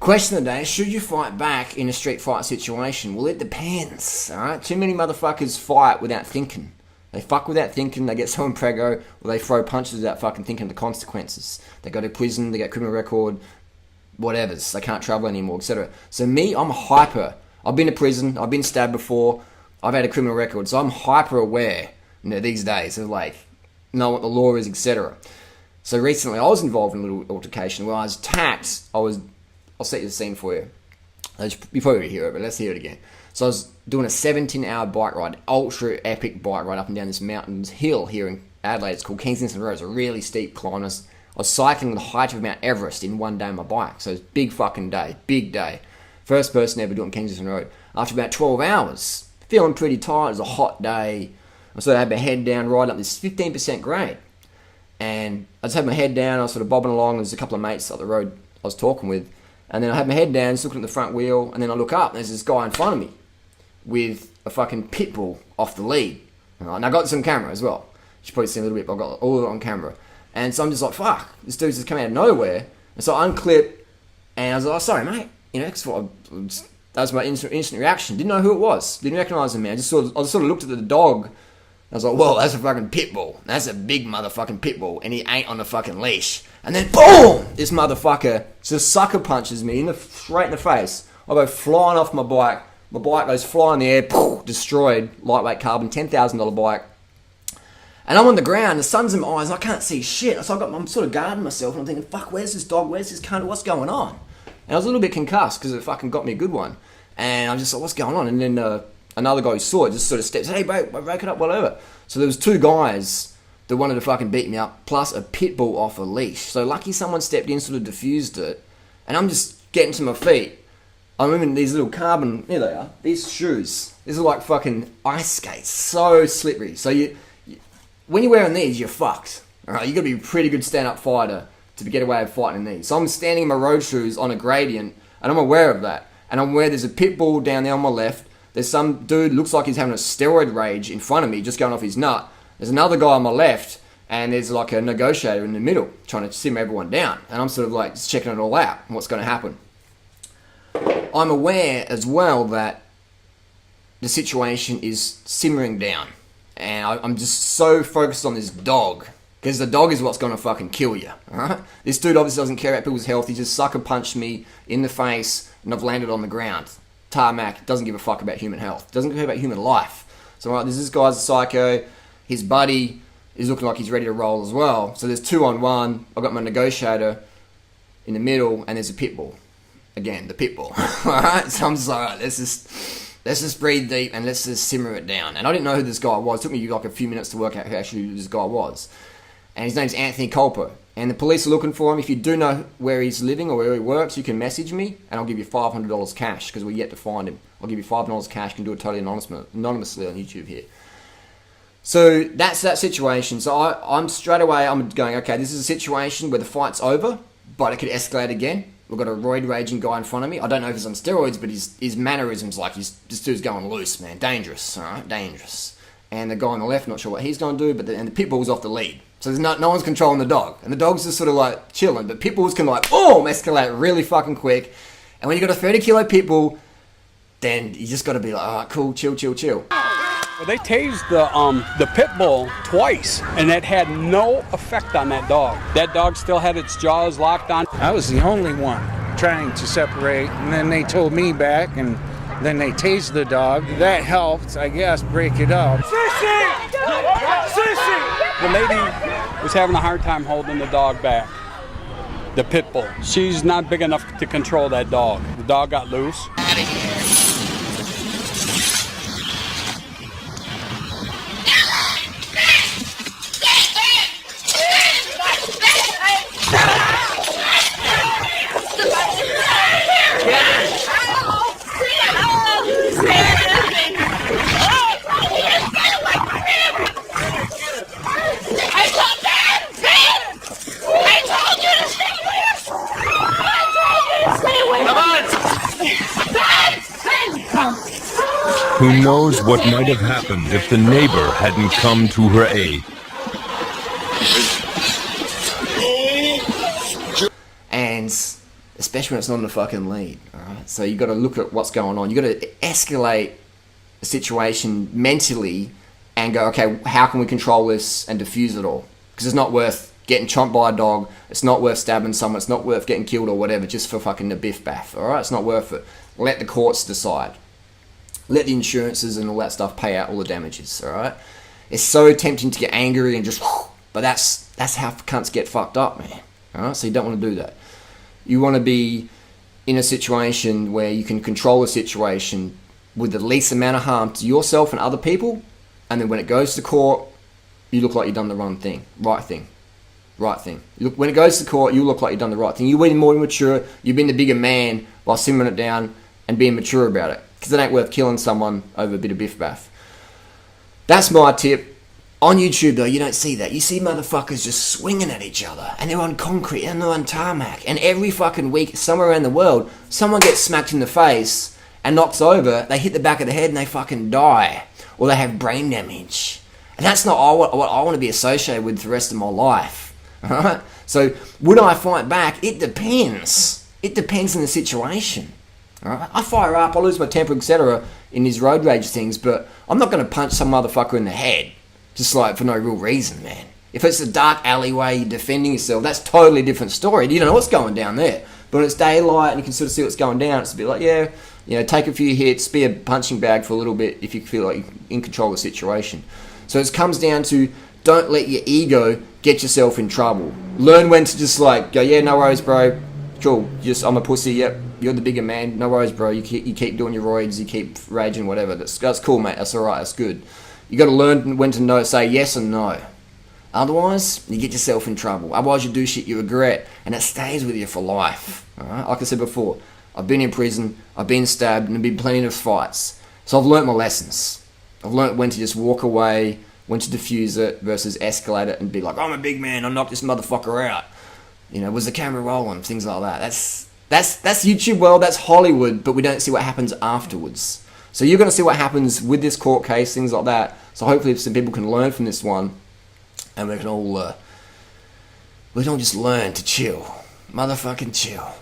Question of the day, should you fight back in a street fight situation? Well, it depends, alright? Too many motherfuckers fight without thinking. They fuck without thinking, they get someone prego, or they throw punches without fucking thinking of the consequences. They go to prison, they get criminal record, whatevers. They can't travel anymore, etc. So me, I'm hyper. I've been to prison, I've been stabbed before, I've had a criminal record, so I'm hyper aware, these days of know what the law is, etc. So recently I was involved in a little altercation where I was attacked. I'll set you the scene for you. You probably hear it, but let's hear it again. So I was doing a 17-hour bike ride, ultra epic bike ride up and down this mountains hill here in Adelaide. It's called Kingston Road. It's a really steep climb. I was cycling the height of Mount Everest in one day on my bike. So it's a big fucking day, big day. First person ever doing Kingston Road. After about 12 hours, feeling pretty tired. It was a hot day. I sort of had my head down, riding up this 15% grade. And I just had my head down. I was sort of bobbing along. There's a couple of mates up the road I was talking with. And then I had my head down, just looking at the front wheel. And then I look up, and there's this guy in front of me with a fucking pit bull off the lead. And I got this on camera as well. You should probably see a little bit, but I got all of it on camera. And so I'm just like, fuck, this dude's just come out of nowhere. And so I unclip, and I was like, oh, sorry, mate. That was my instant reaction. Didn't know who it was. Didn't recognise him, man. I just sort of looked at the dog. I was like, whoa, that's a fucking pit bull. That's a big motherfucking pit bull. And he ain't on the fucking leash. And then, boom! This motherfucker just sucker punches me straight in the face. I go flying off my bike. My bike goes flying in the air, poof, destroyed. Lightweight carbon, $10,000 bike. And I'm on the ground, the sun's in my eyes, and I can't see shit. So I'm sort of guarding myself, and I'm thinking, fuck, where's this dog? Where's this cunt? What's going on? And I was a little bit concussed, because it fucking got me a good one. And I'm just like, what's going on? And then another guy who saw it just sort of steps, hey, bro, break it up, whatever. So there was two guys that wanted to fucking beat me up, plus a pit bull off a leash. So lucky someone stepped in, sort of diffused it, and I'm just getting to my feet. I'm in these little carbon, here they are, these shoes. These are like fucking ice skates, so slippery. So when you're wearing these, you're fucked. Alright, you gotta be a pretty good stand-up fighter to get away with fighting in these. So I'm standing in my road shoes on a gradient, and I'm aware of that. And I'm aware there's a pit bull down there on my left. There's some dude, looks like he's having a steroid rage in front of me, just going off his nut. There's another guy on my left, and there's like a negotiator in the middle, trying to simmer everyone down. And I'm sort of like just checking it all out, and what's going to happen. I'm aware as well that the situation is simmering down. And I'm just so focused on this dog. Because the dog is what's going to fucking kill you. Alright? This dude obviously doesn't care about people's health. He just sucker punched me in the face, and I've landed on the ground. Tarmac, doesn't give a fuck about human health. Doesn't care about human life. So right, this guy's a psycho. His buddy is looking like he's ready to roll as well. So there's 2-on-1. I've got my negotiator in the middle, and there's a pit bull. Again, the pit bull. Alright? So I'm just like, alright, let's just breathe deep and let's just simmer it down. And I didn't know who this guy was. It took me like a few minutes to work out who this guy was. And his name's Anthony Culper. And the police are looking for him. If you do know where he's living or where he works, you can message me, and I'll give you $500 cash, because we're yet to find him. I'll give you $5 cash. You can do it totally anonymously on YouTube here. So that's that situation. So I'm straight away, I'm going, okay, this is a situation where the fight's over, but it could escalate again. We've got a roid raging guy in front of me. I don't know if he's on steroids, but his mannerisms, like this dude's going loose, man. Dangerous, alright? Dangerous. And the guy on the left, not sure what he's going to do, but the pit bull's off the lead. So there's no one's controlling the dog. And the dog's just sort of like chilling. But pit bulls can like, boom, escalate really fucking quick. And when you got a 30 kilo pit bull, then you just got to be like, alright, cool, chill. Well, they tased the pit bull twice, and it had no effect on that dog. That dog still had its jaws locked on. I was the only one trying to separate, and then they told me back, and then they tased the dog. That helped, I guess, break it up. Sissy! The lady was having a hard time holding the dog back, the pit bull. She's not big enough to control that dog. The dog got loose. Who knows what might have happened if the neighbor hadn't come to her aid. And especially when it's not in the fucking lead. All right? So you got to look at what's going on. You got to escalate the situation mentally and go, okay, how can we control this and diffuse it all? Because it's not worth getting chomped by a dog. It's not worth stabbing someone. It's not worth getting killed or whatever just for fucking the biff baff. All right, it's not worth it. Let the courts decide. Let the insurances and all that stuff pay out all the damages. All right. It's so tempting to get angry and just, but that's how cunts get fucked up, man. All right, so you don't want to do that. You want to be in a situation where you can control the situation with the least amount of harm to yourself and other people, and then when it goes to court, you look like you've done the right thing. When it goes to court, you look like you've done the right thing. You've been more mature, you've been the bigger man by simmering it down and being mature about it. Because it ain't worth killing someone over a bit of biff baff. That's my tip. On YouTube, though, you don't see that. You see motherfuckers just swinging at each other. And they're on concrete and they're on tarmac. And every fucking week, somewhere around the world, someone gets smacked in the face and knocks over. They hit the back of the head and they fucking die. Or they have brain damage. And that's not what I want to be associated with the rest of my life. Alright? So, would I fight back? It depends. It depends on the situation. Alright? I fire up, I lose my temper, etc. in these road rage things, but I'm not going to punch some motherfucker in the head. Just like for no real reason, man. If it's a dark alleyway, you're defending yourself, that's totally different story. You don't know what's going down there. But when it's daylight and you can sort of see what's going down, it's a bit like, yeah, take a few hits, be a punching bag for a little bit if you feel like you're in control of the situation. So it comes down to, don't let your ego get yourself in trouble. Learn when to just like go, yeah, no worries, bro. Cool, I'm a pussy, yep. You're the bigger man, no worries, bro. You keep doing your roids, you keep raging, whatever. That's cool, mate. That's alright, that's good. You got to learn when to say yes and no. Otherwise, you get yourself in trouble. Otherwise, you do shit you regret, and it stays with you for life. Alright? Like I said before, I've been in prison, I've been stabbed, and there've been plenty of fights. So I've learnt my lessons. I've learnt when to just walk away, when to diffuse it versus escalate it and be like, I'm a big man, I'll knock this motherfucker out. Was the camera rolling? Things like that. That's YouTube world, that's Hollywood, but we don't see what happens afterwards. So you're going to see what happens with this court case, things like that. So hopefully some people can learn from this one, and we can all just learn to chill. Motherfucking chill.